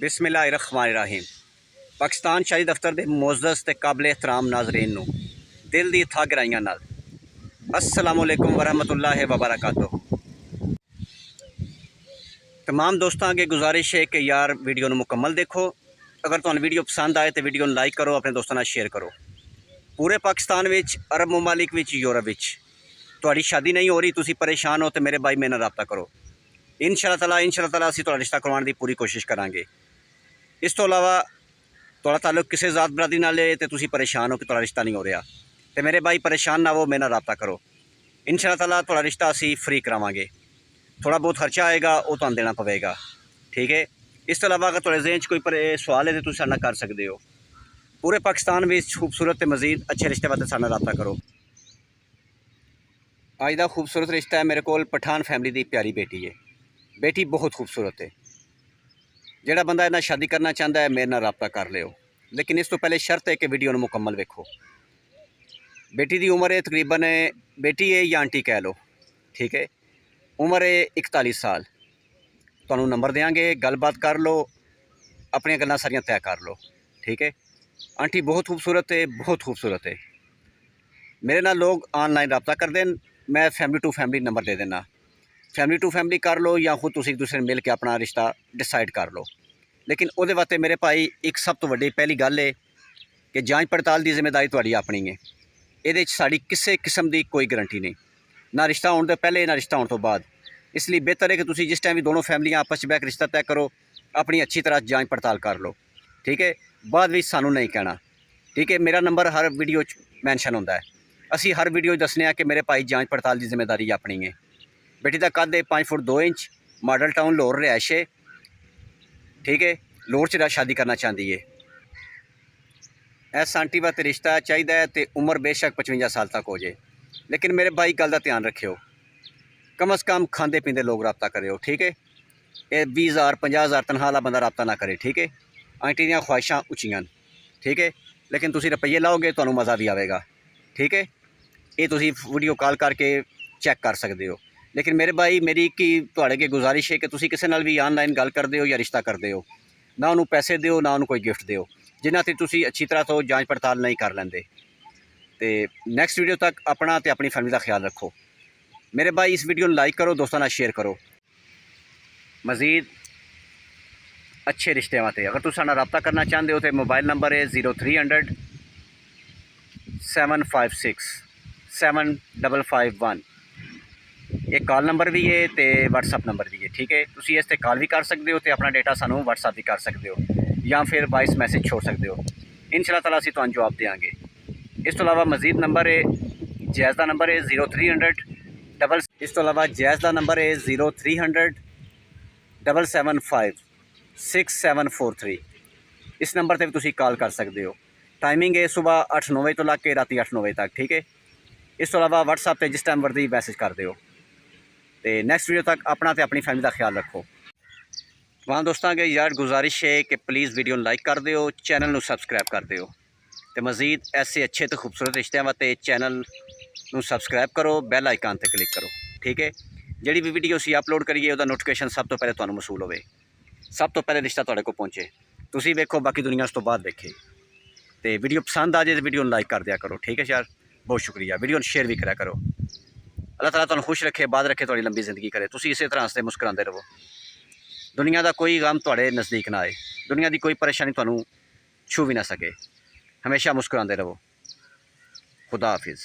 बिस्मिल्लाहिर्रहमानिर्रहीम। पाकिस्तान शहरी दफ्तर के मोअज़्ज़ज़ ते काबिल एहतराम नाज़रीन नूं दिल दी थां गहराइयां नाल अस्सलामुअलैकुम वरहमतुल्लाहि वबरकातुहू। तमाम दोस्तों अगे गुजारिश है कि यार वीडियो नूं मुकम्मल देखो। अगर तुहानूं वीडियो पसंद आए तो वीडियो नूं लाइक करो, अपने दोस्तों नाल शेयर करो। पूरे पाकिस्तान विच, अरब मुमालिक विच, यूरोप विच तुहाडी शादी नहीं हो रही, तुसीं परेशान हो तो मेरे भाई मेरे नाल राबता करो। इंशाअल्लाह ताला असीं तुहाडा रिश्ता करवाउण दी पूरी कोशिश करांगे। इस तो इलावा तुहाडा ताल्लुक किसी जात बरादरी नाल है तो तुसीं परेशान हो कि तुहाडा रिश्ता नहीं हो रहा तो मेरे भाई परेशान ना हो, मेरे नाल राबता करो। इंशाअल्लाह ताला तुहाडा रिश्ता असीं फ्री करावांगे। थोड़ा बहुत खर्चा आएगा वो तुहानूं देना पवेगा, ठीक है। इस तो इलावा अगर तुहाडे ज़हन च कोई सवाल है तो तुसीं साडे नाल कर सकदे हो। पूरे पाकिस्तान में खूबसूरत ते मज़ीद अच्छे रिश्ते वास्ते साडे नाल राबता करो। अज दा खूबसूरत रिश्ता है मेरे कोल पठान फैमिली की प्यारी बेटी है। बेटी बहुत खूबसूरत है। जिहड़ा बंदा इन्हां शादी करना चाहता है मेरे नाल राबता कर लिओ, लेकिन इस तो पहले शर्त है कि वीडियो नूं मुकम्मल वेखो। बेटी की उम्र है तकरीबन, बेटी है या आंटी कह लो, ठीक है। उम्र है 41 साल। तुहानूं नंबर देंगे, गलबात कर लो, अपनी गल्लां सारियां तय कर लो, ठीक है। आंटी बहुत खूबसूरत है, बहुत खूबसूरत है। मेरे नाल लोग ऑनलाइन राबता करते हैं, मैं फैमिली टू फैमिली नंबर दे देना। फैमिली टू फैमिली कर लो या खुद तुसीं एक दूसरे मिल के अपना रिश्ता डिसाइड कर लो। लेकिन उहदे वास्ते मेरे भाई एक सब तो वड्डी पहली गल है कि जांच पड़ताल की जिम्मेदारी तुहाडी अपनी है। ये साड़ी किसी किस्म की कोई गारंटी नहीं, ना रिश्ता होने तो पहले ना रिश्ता होने तो बाद। इसलिए बेहतर है कि तुसीं जिस टाइम भी दोनों फैमिलियां आपस में बैठ रिश्ता तय करो, अपनी अच्छी तरह जांच पड़ताल कर लो, ठीक है। बाद भी सानू नहीं कहना, ठीक है। मेरा नंबर हर वीडियो मैंशन होता है। असी हर वीडियो दसने कि मेरे भाई जांच पड़ताल की जिम्मेदारी अपनी है। बेटी का कद है 5 foot 2 inch, Model Town Lahore रिहायश है, ठीक है। लाहौर च शादी करना चाहती है। इस आंटी वास्ते रिश्ता चाहिए तो उम्र बेशक 55 साल तक हो जाए, लेकिन मेरे भाई गल का ध्यान रखियो, कम अज़ कम खाते पीते लोग रबता करो, ठीक है। ये 20,000 50,000 तनख्वाह वाला बंदा रबता ना करे, ठीक है। आंटी दी ख्वाहिशां उच्चियां, ठीक है, लेकिन तुसीं रुपये लाओगे तो मज़ा भी आएगा, ठीक है। ये तुसीं वीडियो कॉल करके चैक कर सकते हो। लेकिन मेरे भाई मेरी की तुहाडे अगे गुजारिश है कि तुसीं किसी नाल भी ऑनलाइन गल करदे हो या रिश्ता करदे हो, ना उन्होंने पैसे दिओ ना उन्होंने कोई गिफ्ट दिओ जिन्हां ते तुसीं अच्छी तरह तो जांच पड़ताल नहीं कर लेंदे। तो नैक्सट वीडियो तक अपना ते अपनी फैमिली का ख्याल रखो। मेरे भाई इस वीडियो को लाइक करो, दोस्तों नाल शेयर करो। मज़ीद अच्छे रिश्ते वास्ते अगर तुसीं साडे नाल राबता करना चाहते हो तो मोबाइल नंबर है 0300 756 7551। एक कॉल नंबर भी है तो व्हाट्सअप नंबर भी है, ठीक है। तुसीं इस ते कॉल भी कर सकते हो तो अपना डेटा सानू व्हाट्सअप भी कर सकते हो या फिर वॉइस मैसेज छोड़ सकते हो। इंशाअल्लाह ताला असीं तुहानूं जवाब देंगे। इस तो इलावा मज़ीद नंबर है जैज़ का नंबर है 0300 डबल, इस तो इलावा जैज़ का नंबर है 0300 775 6743। इस नंबर पर भी तुसीं कॉल कर सकते हो। टाइमिंग है सुबह 8-9 बजे तो लग रात 8-9 बजे तक, ठीक है। इस तो इलावा व्हाट्सअप पर जिस टाइम मर्जी मैसेज कर दो। तो नैक्सट वीडियो तक अपना तो अपनी फैमिली का ख्याल रखो। वहाँ दोस्तों के यार गुजारिश है कि प्लीज़ वीडियो लाइक कर दो, चैनल को सबसक्राइब कर दो। तो मज़ीद ऐसे अच्छे तो खूबसूरत रिश्ते वास्ते चैनल को सबसक्राइब करो, बैल आइकन पर क्लिक करो, ठीक है। जी भी वीडियो असीं अपलोड करिए उसका नोटिफिकेशन सब तो पहले तुहानूं मसूल होवे, सब तो पहले रिश्ता तुहाडे कोल पहुँचे। तुसीं वेखो, बाकी दुनिया उस तो बाद देखे। तो वीडियो पसंद आ जाए तो वीडियो लाइक कर दिया करो, ठीक है यार। बहुत शुक्रिया। वीडियो शेयर भी करा करो। अल्लाह ताला तुहानूं खुश रखे, बाद रखे, तुहाडी लंबी जिंदगी करे, तुसीं इस तरह हंसते मुस्कुराते रहो। दुनिया का कोई गम तुहाडे नज़दीक ना आए, दुनिया की कोई परेशानी तुहानूं छू भी ना सके। हमेशा मुस्कुराते रहो। खुदा हाफिज़।